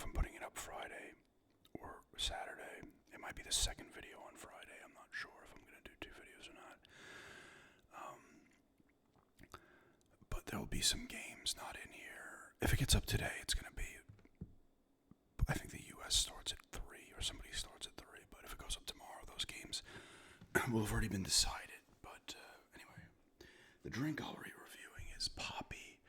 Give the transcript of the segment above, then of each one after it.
if I'm putting it up Friday or Saturday. It might be the second video on Friday. I'm not sure if I'm going to do 2 videos or not. But there will be some games not in here. If it gets up today, it's going to be, I think the US starts at 3 or somebody starts at 3. But if it goes up tomorrow, those games will have already been decided. But anyway, the drink I'll be reviewing is Poppy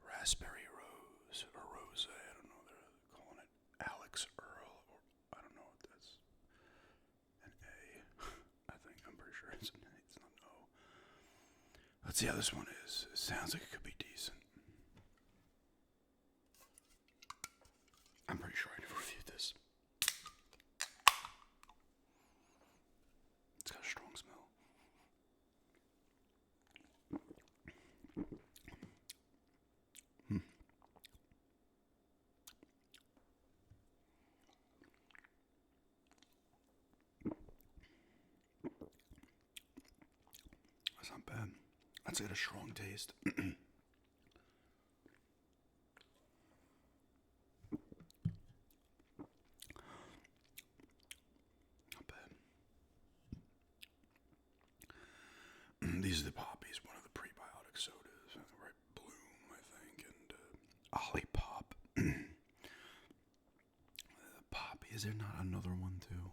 Raspberry Rose, or Rosé. I don't know, they're calling it Alex Earl, or I don't know what that's. An A, I think. I'm pretty sure it's an A. It's not an O. Let's see how this one is. It sounds like it could be decent. I'm pretty sure I never reviewed this. It's got a strong smell. That's not bad. That's got a strong taste. Not bad. These are the Poppies, one of the prebiotic sodas. Right, Bloom, I think, and Olipop. Poppy, is there not another one too?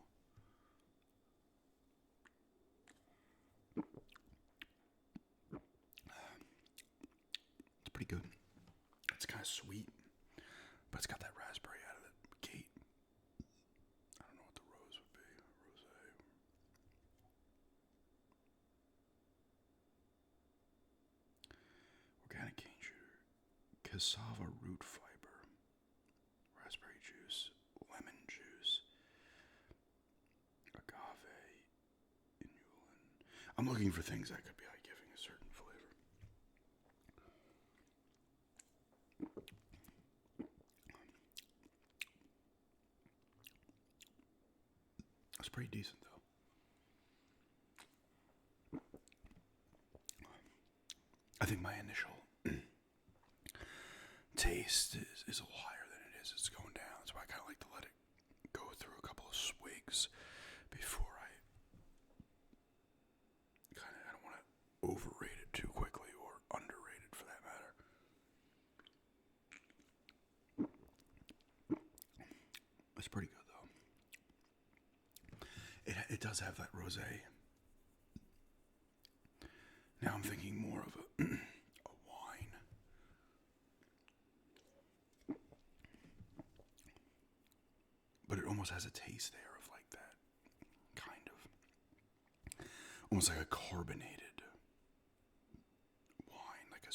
It's pretty good. It's kind of sweet, but it's got that raspberry out of the gate. I don't know what the rose would be. Rosé. Organic cane sugar, cassava root fiber, raspberry juice, lemon juice, agave, inulin. I'm looking for things that could be like giving a certain flavor. It's pretty decent though. I think my initial taste is a little higher than it is. It's going down. That's why I kind of like to let it go through a couple of swigs before I don't want to overrate it too quickly or underrate it for that matter. It's pretty good though. It does have that rosé. Now I'm thinking more of a wine. But it almost has a taste there of like that kind of, almost like a carbonated wine. Like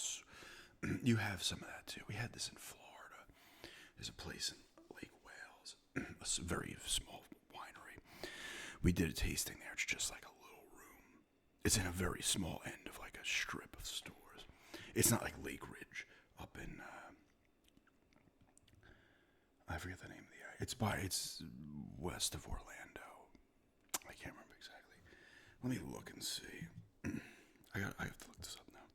you have some of that too. We had this in Florida. There's a place in Lake Wales, a very small winery. We did a tasting there. It's just like a little room. It's in a very small end of like a strip of stores. It's not like Lake Ridge up in, I forget the name of the area. It's west of Orlando. I can't remember exactly. Let me look and see. I have to look this up now.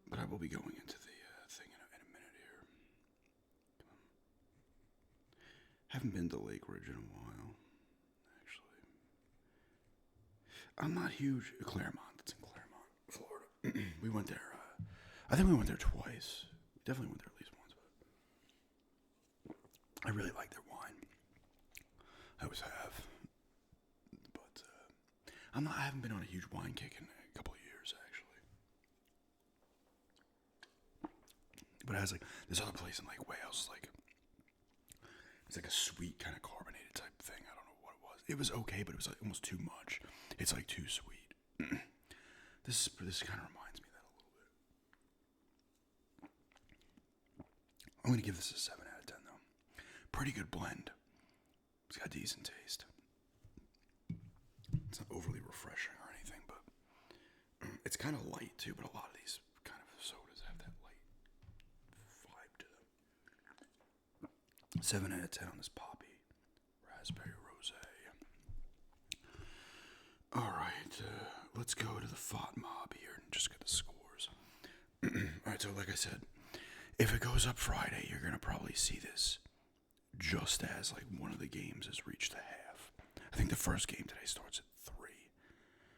But I will be going into the thing in a minute here. Haven't been to Lake Ridge in a while, actually. I'm not huge. Claremont. It's in Claremont, Florida. We went there. I think we went there twice. We definitely went there at least once. But I really like their wine. I always have. But I haven't been on a huge wine kick in a couple of years, actually. But it has like this other place in Lake Wales, it's like a sweet kind of carbonated type thing. I don't know what it was. It was okay, but it was like almost too much. It's like too sweet. This kind of reminds me of that a little bit. I'm gonna give this a 7 out of 10 though. Pretty good blend. It's got decent taste. It's not overly refreshing or anything, but it's kind of light too. But a lot of these kind of sodas have that light vibe to them. 7 out of 10 on this Poppy Raspberry Rosé. Alright, let's go to the FODMAP here and just get the scores. Alright, so like I said, If it goes up Friday, you're gonna probably see this just as like one of the games has reached the half. I think the first game today starts at 3.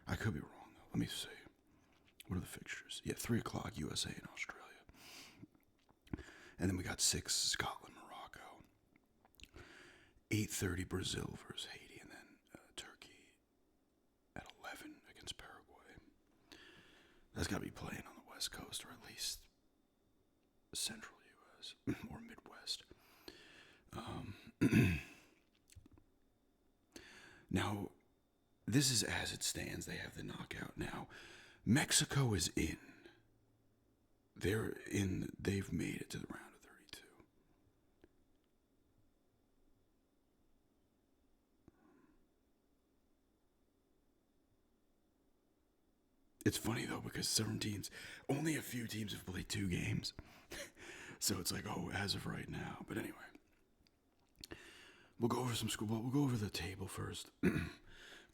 I could be wrong though. Let me see. What are the fixtures? Yeah, 3 o'clock USA and Australia. And then we got 6 Scotland, Morocco. 8:30 Brazil versus Haiti, and then Turkey at 11 against Paraguay. That's got to be playing on the West Coast, or at least Central U.S. or Midwest. Now, this is as it stands. They have the knockout now. Mexico is in. They're in. They've made it to the round of 32. It's funny though because 17's only a few teams have played 2 games, so it's like, oh, as of right now. But anyway, we'll go over some school. We'll go over the table first.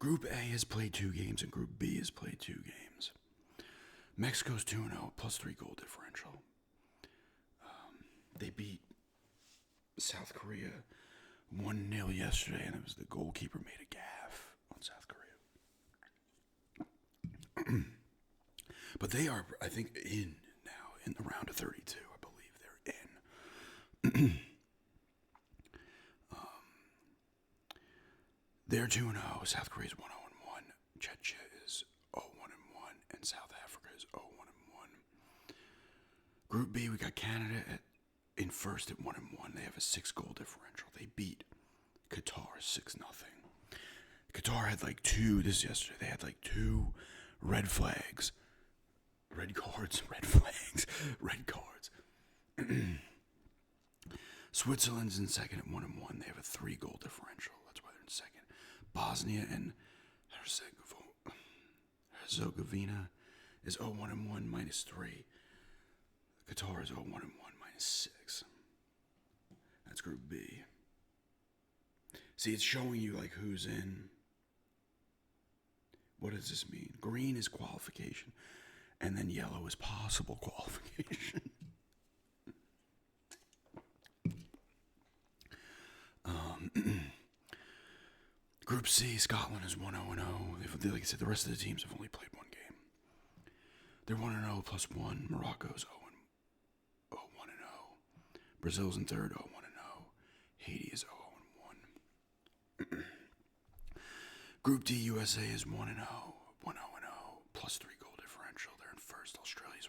Group A has played 2 games, and Group B has played 2 games. Mexico's 2-0, plus 3 goal differential. They beat South Korea 1-0 yesterday, and it was the goalkeeper made a gaffe on South Korea. But they are, I think, in now in the round of 32. I believe they're in. They're 2-0. South Korea's 1-0-1. Czechia is 0-1-1, and South Africa is 0-1-1. Group B, we got Canada in first at 1-1. They have a 6-goal differential. They beat Qatar 6-0. Qatar had like 2. This yesterday. They had like 2 red flags, red cards, red flags, red cards. Switzerland's in second at 1-1. They have a 3-goal differential. That's why they're in second. Bosnia and Herzegovina is 0-1-1 minus 3. Qatar is 0-1-1 minus 6. That's Group B. See, it's showing you like who's in. What does this mean? Green is qualification, and then yellow is possible qualification. Group C, Scotland is 1-0-0. Like I said, the rest of the teams have only played 1 game. They're 1-0 plus 1. Morocco's 0-1-0. Brazil's in third, 0-1-0. Haiti is 0-1. Group D, USA is 1-0. 1-0-0 plus 3 goal differential. They're in first. Australia's 1-0.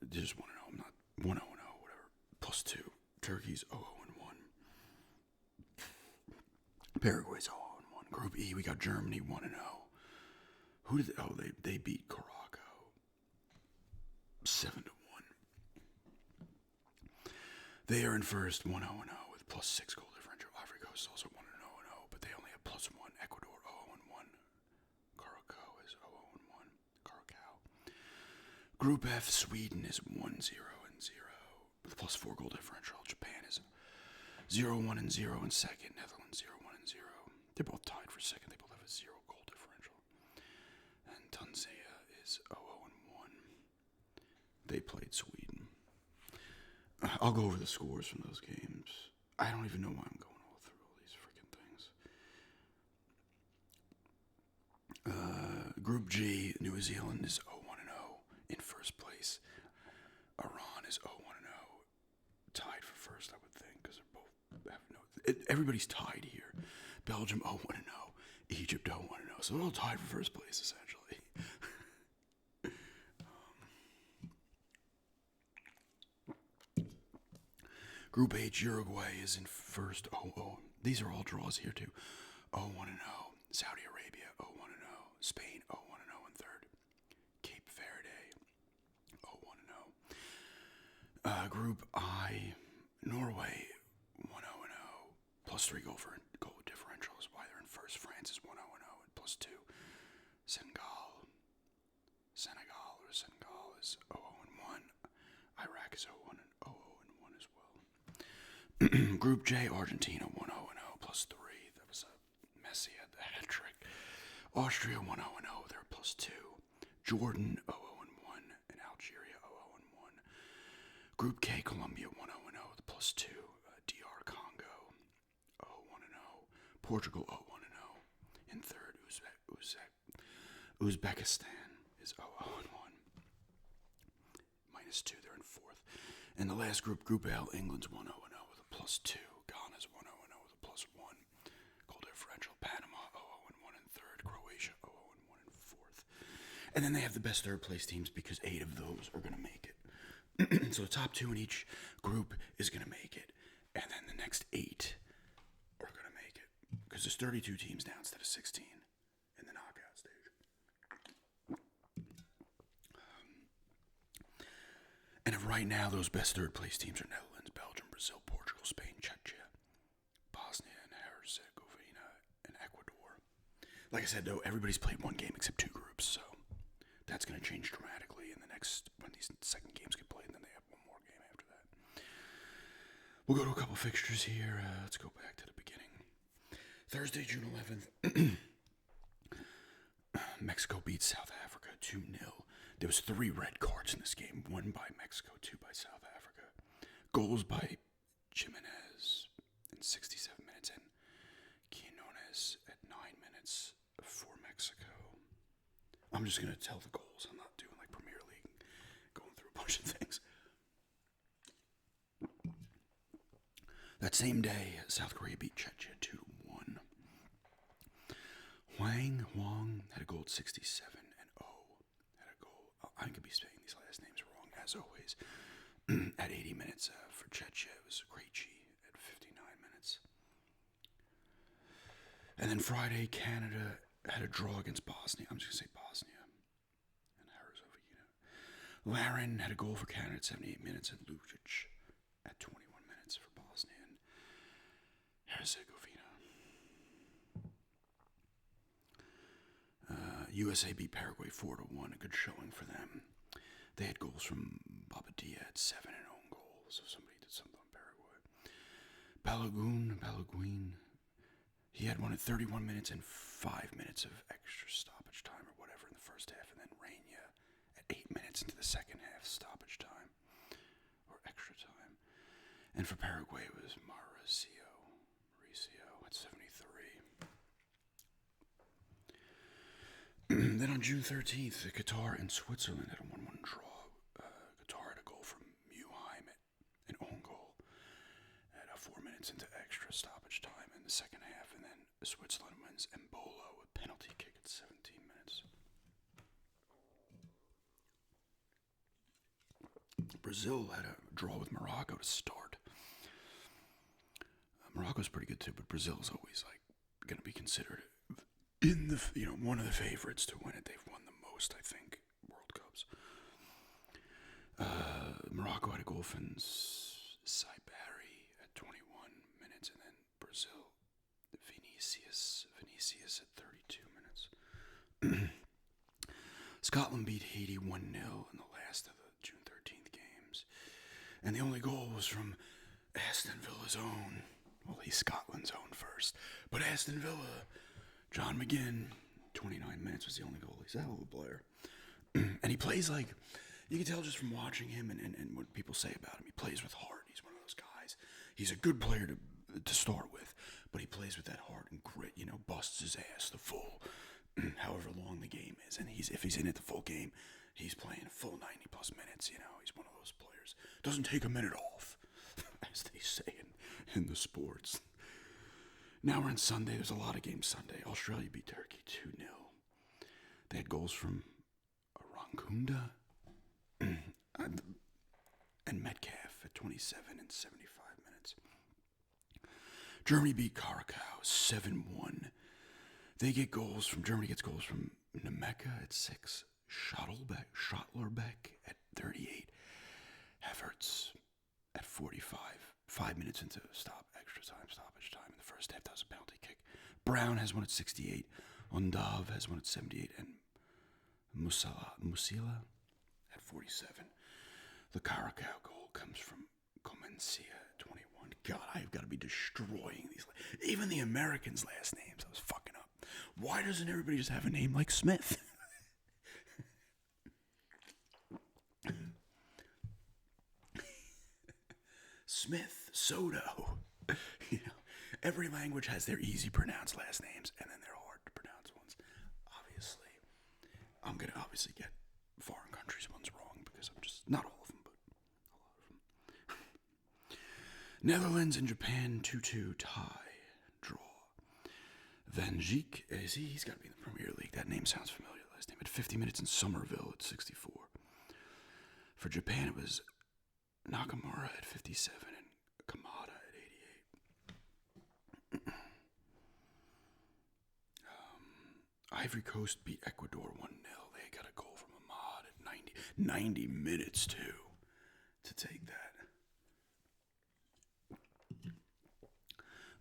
Just 1-0. I'm not 1-0-0, whatever. Plus 2. Turkey's 0-1. Paraguay's 0-1. Group E, we got Germany 1-0. Who did they beat Morocco 7-1. They are in first 1-0-0 with plus 6 goal differential. Ivory Coast is also 1-0-0, but they only have plus 1. Ecuador 0-1. Curacao is 0-1. Curacao. Group F, Sweden is 1-0 with plus 4 goal differential. Japan is 0-1 in second. Netherlands 0-1. They're both tied for second. They both have a 0 goal differential. And Tanzania is 0-1. They played Sweden. I'll go over the scores from those games. I don't even know why I'm going all through all these freaking things. Group G, New Zealand is 0-1-0 in first place. Iran is 0-1-0, tied for first, I would think, because they're both have no. Everybody's tied here. Belgium 0-1-0, Egypt 0-1-0, so they're all tied for first place essentially. Group H, Uruguay is in first 0-0. These are all draws here too. 0-1-0. Saudi Arabia 0-1-0. Spain 0-1-0 in third. Cape Verde 0-1-0. Group I, Norway 1-0-0 plus 3 goal differential is why they're in first. France is 1-0-0 and plus 2. Senegal is 0-1. Iraq is 0-1 as well. Group J, Argentina 1-0-0 plus 3. That was a Messi at the hat trick. Austria 1-0-0, they're plus 2. Jordan 0-0-1 and Algeria 0-0-1. Group K, Colombia 1-0-0 with +2. DR Congo 0-1-0. Portugal 0-1-0. In third, Uzbekistan is 0-1. -2, they're in fourth. And the last group, Group L, England's 1-0-0 with a +2. Ghana's 1-0-0 with a +1. Goal differential, Panama 0-1 in third. Croatia 0-1 in fourth. And then they have the best third place teams because 8 of those are going to make it. So the top 2 in each group is going to make it. And then the next 8 are going to make it. Because there's 32 teams now instead of 16 in the knockout stage. And if right now those best third place teams are Netherlands, Belgium, Brazil, Portugal, Spain, Czechia, Bosnia and Herzegovina, and Ecuador. Like I said, though, everybody's played one game except 2 groups, so that's going to change dramatically in the next, when these second games get played, and then they have one more game after that. We'll go to a couple fixtures here. Let's go back to the beginning. Thursday, June 11th, Mexico beats South Africa 2-0. There was 3 red cards in this game, 1 by Mexico, 2 by South Africa. Goals by Jimenez in 67 minutes and Quinones at 9 minutes for Mexico. I'm just going to tell the goals. I'm not doing like Premier League, going through a bunch of things. That same day, South Korea beat Czechia 2-1. Huang had a goal at 67, and had a goal. I could be saying these last names wrong, as always. At 80 minutes for Czechia, it was Krejci at 59 minutes. And then Friday, Canada had a draw against Bosnia. I'm just going to say Bosnia and Herzegovina. Larin had a goal for Canada at 78 minutes, and Lucic at 21 minutes for Bosnia and Herzegovina. USA beat Paraguay 4-1, a good showing for them. They had goals from Babadia at 7 and own goal, so somebody did something on Paraguay. Balogun, he had one at 31 minutes and 5 minutes of extra stoppage time or whatever in the first half, and then Reina at 8 minutes into the second half stoppage time or extra time. And for Paraguay it was Mauricio at 73. Then on June 13th, Qatar and Switzerland had a 1-1 draw. Qatar had a goal from Muheim at an own goal at 4 minutes into extra stoppage time in the second half, and then Switzerland wins Embolo with penalty kick at 17 minutes. Brazil had a draw with Morocco to start. Morocco's pretty good too, but Brazil's always like going to be considered in the one of the favorites to win it. They've won the most, I think, World Cups. Morocco had a goal from Saibari at 21 minutes, and then Brazil, Vinicius at 32 minutes. Scotland beat Haiti 1-0 in the last of the June 13th games, and the only goal was from Aston Villa's own. Well, he's Scotland's own first, but Aston Villa, John McGinn, 29 minutes was the only goal. He's a hell of a player. And he plays like, you can tell just from watching him and what people say about him. He plays with heart. He's one of those guys. He's a good player to start with, but he plays with that heart and grit, busts his ass the full, however long the game is. And if he's in it the full game, he's playing a full 90 plus minutes. He's one of those players. Doesn't take a minute off, as they say in the sports. Now we're on Sunday. There's a lot of games Sunday. Australia beat Turkey 2-0. They had goals from Rangunda and Metcalf at 27 and 75 minutes. Germany beat Curacao 7-1. Germany gets goals from Nemeka at 6, Schottlerbeck at 38, Havertz at 45. 5 minutes into extra time, stoppage time in the first half. That was a penalty kick. Brown has one at 68. Undav has one at 78. And Musila at 47. The Curacao goal comes from Comencia at 21. God, I've got to be destroying these. Even the Americans' last names, I was fucking up. Why doesn't everybody just have a name like Smith? Smith, Soto. You know, every language has their easy pronounced last names and then their hard to pronounce ones. Obviously, I'm gonna obviously get foreign countries ones wrong because I'm just not all of them, but a lot of them. Netherlands and Japan 2-2 tie draw. Van Dijk, he's got to be in the Premier League. That name sounds familiar. Last name at 50 minutes in Somerville at 64. For Japan, it was Nakamura at 57 and Kamada at 88. Ivory Coast beat Ecuador 1-0. They got a goal from Ahmad at 90 minutes, too, to take that.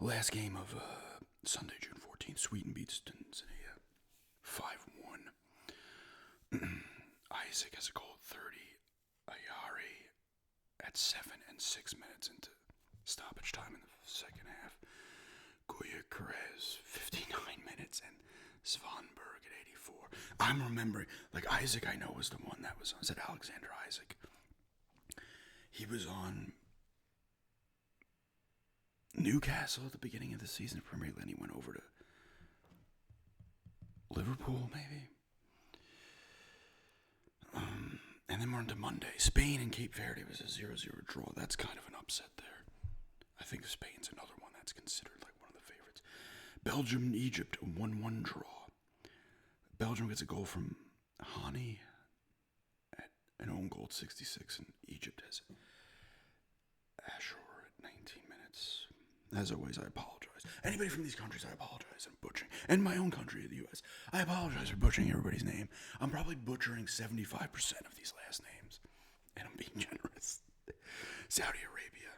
Last game of Sunday, June 14th, Sweden beats Tanzania 5-1. Isaac has a goal at 30. Ayari at 7 and 6 minutes into stoppage time in the second half. Goya Perez, 59 minutes, and Svanberg at 84. I'm remembering, like, Isaac I know was the one that was on. Is it Alexander Isaac? He was on Newcastle at the beginning of the season, Premier League, then he went over to Liverpool, maybe. And then we're into Monday. Spain and Cape Verde was a 0-0 draw. That's kind of an upset there. I think Spain's another one that's considered like one of the favorites. Belgium and Egypt, a 1-1 draw. Belgium gets a goal from Hani at an own goal at 66, and Egypt has Ashur at 19 minutes. As always, I apologize. Anybody from these countries, I apologize. I'm butchering. And my own country, the U.S., I apologize for butchering everybody's name. I'm probably butchering 75% of these last names. And I'm being generous. Saudi Arabia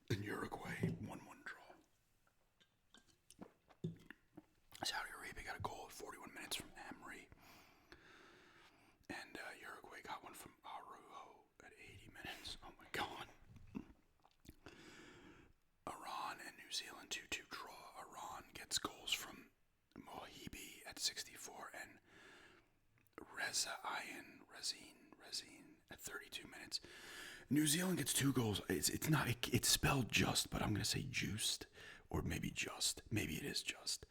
and Uruguay, 1-1 draw. Saudi Arabia got a goal at 41 minutes from Amri. And Uruguay got one from Arujo at 80 minutes. Oh my God. Iran and New Zealand 2-2 draw. Iran gets goals from Mohibi at 64 and Rezine at 32 minutes. New Zealand gets 2 goals. It's spelled just, but I'm gonna say juiced, or maybe just. Maybe it is just.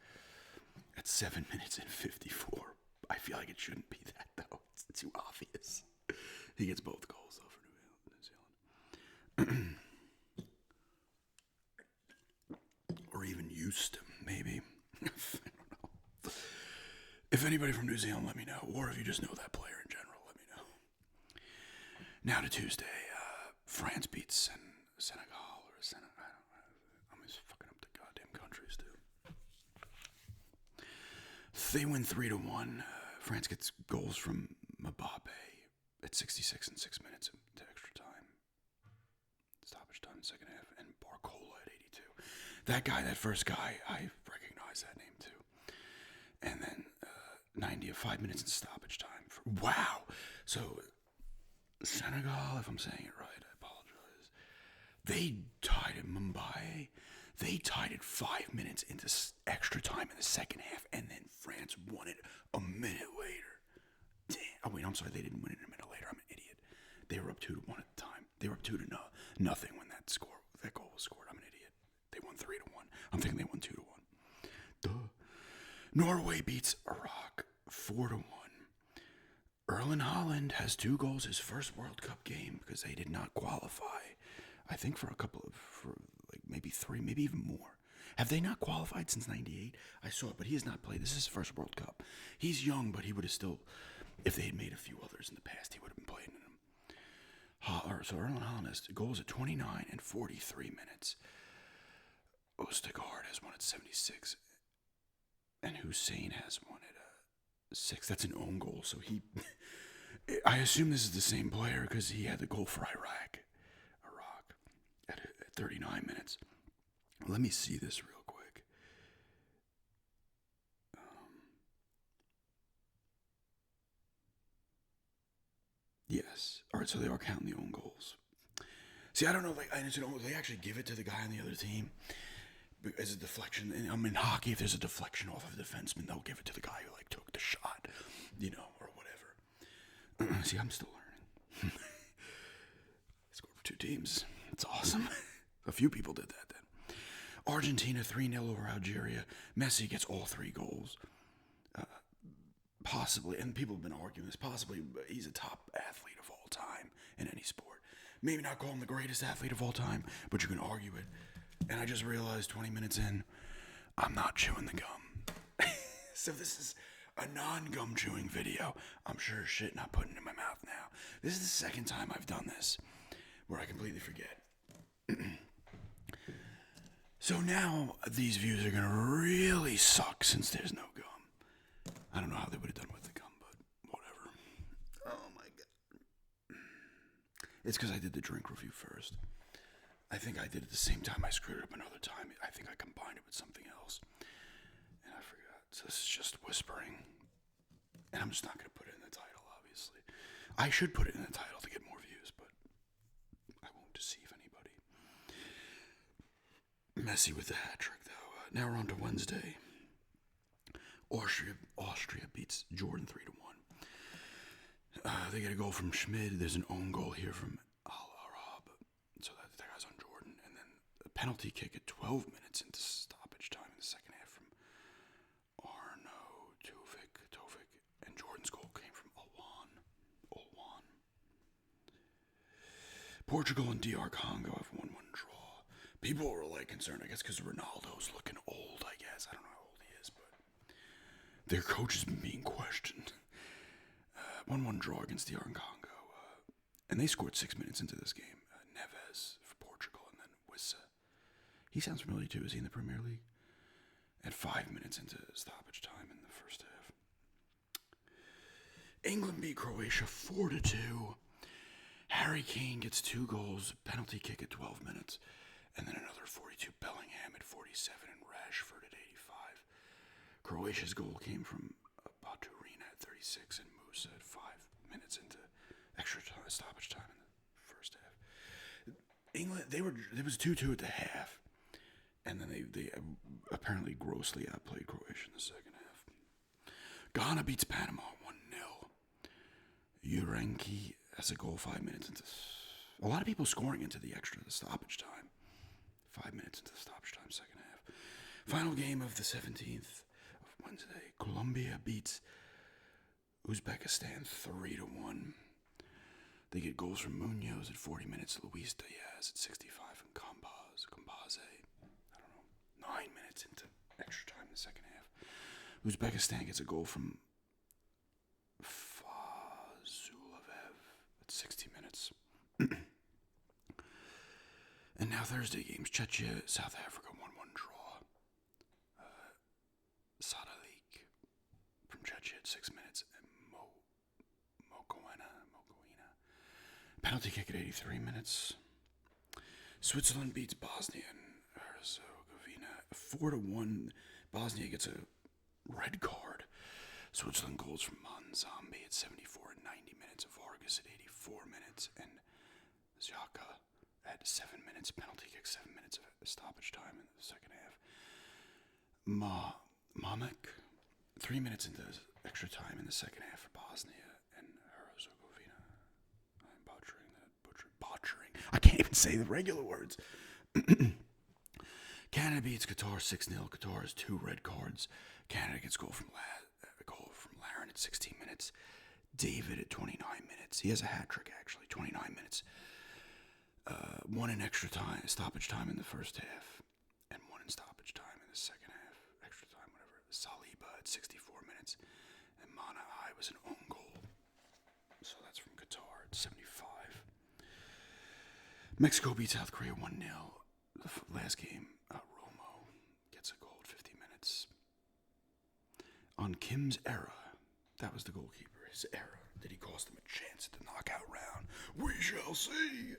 At 7 minutes and 54. I feel like it shouldn't be that though. It's too obvious. He gets both goals though for New Zealand. Or even used, maybe. I don't know. If anybody from New Zealand, let me know. Or if you just know that player in general, let me know. Now to Tuesday. France beats Senegal or Senegal. I don't know. I'm just fucking up the goddamn countries, too. They win 3-1. France gets goals from Mbappe at 66 and 6 minutes to extra time. Stoppage time in the second half. And Barcola at 82. That guy, that first guy, I recognize that name too. And then 5 minutes in stoppage time. Wow. So Senegal, if I'm saying it right, I apologize. They tied it, Mumbai. They tied it 5 minutes into extra time in the second half, and then France won it a minute later. Damn. Oh wait, I'm sorry, they didn't win it a minute later. I'm an idiot. They were up 2-1 at the time. They were up 2-0 nothing when that goal was scored. I'm an idiot. They won 3-1. I'm thinking they won 2-1. Duh. Norway beats Iraq 4-1. Erling Haaland has 2 goals his first World Cup game because they did not qualify. I think for maybe 3, maybe even more. Have they not qualified since 98? I saw it, but he has not played. This is his first World Cup. He's young, but he would have still, if they had made a few others in the past, he would have been playing in them. So Erling Haaland has goals at 29 and 43 minutes. Ostergaard has one at 76, and Hussein has one at 6. That's an own goal, so I assume this is the same player because he had the goal for Iraq at 39 minutes. Let me see this real quick. Yes. All right, so they are counting the own goals. See, I don't know, they actually give it to the guy on the other team as a deflection. And in hockey, if there's a deflection off of a defenseman, they'll give it to the guy who took the shot, or whatever. See, I'm still learning. I scored for 2 teams. That's awesome. A few people did that then. Argentina 3-0 over Algeria. Messi gets all 3 goals. Possibly, and people have been arguing this, possibly he's a top athlete of all time in any sport. Maybe not call him the greatest athlete of all time, but you can argue it. And I just realized 20 minutes in, I'm not chewing the gum. So this is a non-gum chewing video. I'm sure as shit not putting it in my mouth now. This is the second time I've done this where I completely forget. So now these views are gonna really suck since there's no gum. I don't know how they would have done with the gum, but whatever. Oh my god. It's because I did the drink review first. I think I did it the same time I screwed it up another time. I think I combined it with something else. And I forgot. So this is just whispering. And I'm just not going to put it in the title, obviously. I should put it in the title to get more views, but I won't deceive anybody. Messy with the hat trick, though. Now we're on to Wednesday. Austria beats Jordan 3-1. They get a goal from Schmid. There's an own goal here from Al-Arab. So that guy's on Jordan. And then a penalty kick at 12 minutes into stoppage time in the second half from Arno Tovik. And Jordan's goal came from Olwan. Portugal and DR Congo have 1-1 draw. People were like concerned, I guess, because Ronaldo's looking old, I guess. I don't know how old he is, but their coach has been being questioned. 1-1 draw against DR Congo. And they scored 6 minutes into this game. Neves for Portugal, and then Wissa. He sounds familiar too. Is he in the Premier League? At 5 minutes into stoppage time in the first half. England beat Croatia 4-2. Harry Kane gets 2 goals, penalty kick at 12 minutes, and then another 42. Bellingham at 47 and Rashford at 85. Croatia's goal came from Baturina at 36 and Musa at 5 minutes into extra time, stoppage time in the first half. England, it was 2-2 at the half, and then they apparently grossly outplayed Croatia in the second half. Ghana beats Panama 1-0. Urenki has a goal 5 minutes into. A lot of people scoring into the stoppage time. 5 minutes into the stoppage time, second half. Final game of the 17th of Wednesday. Colombia beats Uzbekistan 3-1. They get goals from Munoz at 40 minutes, Luis Diaz at 65, and Combaze, 9 minutes into extra time in the second half. Uzbekistan gets a goal from Fazulev at 60 minutes. And now Thursday games. Czechia, South Africa, 1-1 draw. Sadalik from Czechia at 6 minutes. And Mokoena. Penalty kick at 83 minutes. Switzerland beats Bosnia and Herzegovina 4-1. Bosnia gets a red card. Switzerland goals from Manzambi at 74 and 90 minutes. Vargas at 84 minutes. And Xhaka at 7 minutes. Penalty kick, 7 minutes of stoppage time in the second half. Mamek, 3 minutes into extra time in the second half for Bosnia and Herzegovina. I'm butchering that. Butchering. I can't even say the regular words. Canada beats Qatar 6-0. Qatar has 2 red cards. Canada gets a goal from Larin at 16 minutes. David at 29 minutes. He has a hat trick, actually. 29 minutes. 1 in extra time, stoppage time in the first half, and 1 in stoppage time in the second half. Extra time, whatever. Saliba at 64 minutes, and Mana I was an own goal. So that's from Qatar at 75. Mexico beats South Korea 1-0. The last game, Romo gets a goal at 50 minutes. On Kim's era, that was the goalkeeper, his era. Did he cost him a chance at the knockout round? We shall see.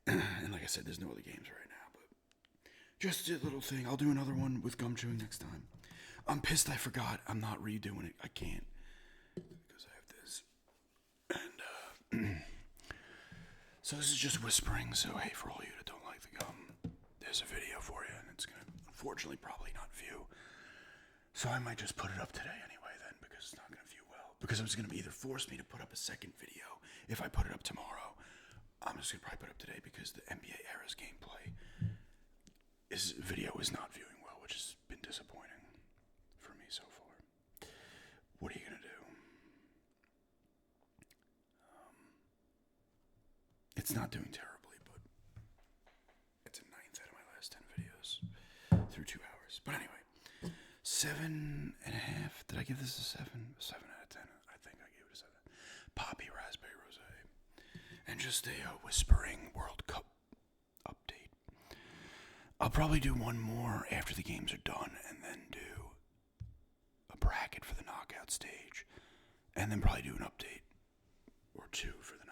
And like I said, there's no other games right now, but just a little thing. I'll do another one with gum chewing next time. I'm pissed I forgot. I'm not redoing it. I can't because I have this. And so this is just whispering. So hey, for all you that don't like the gum, there's a video for you, and it's gonna unfortunately probably not view. So I might just put it up today anyway then, because it's not gonna view well. Because it was gonna either force me to put up a second video if I put it up tomorrow. I'm just gonna probably put up today because the NBA era's gameplay video is not viewing well, which has been disappointing for me so far. What are you gonna do? It's not doing terribly, but it's a 9th out of my last 10 videos through 2 hours. But anyway, 7.5. Did I give this a 7? 7 out of 10. I think I gave it a 7. Poppy raspberry rosé, and just a whispering World Cup update. I'll probably do one more after the games are done, and then do a bracket for the knockout stage, and then probably do an update or two for the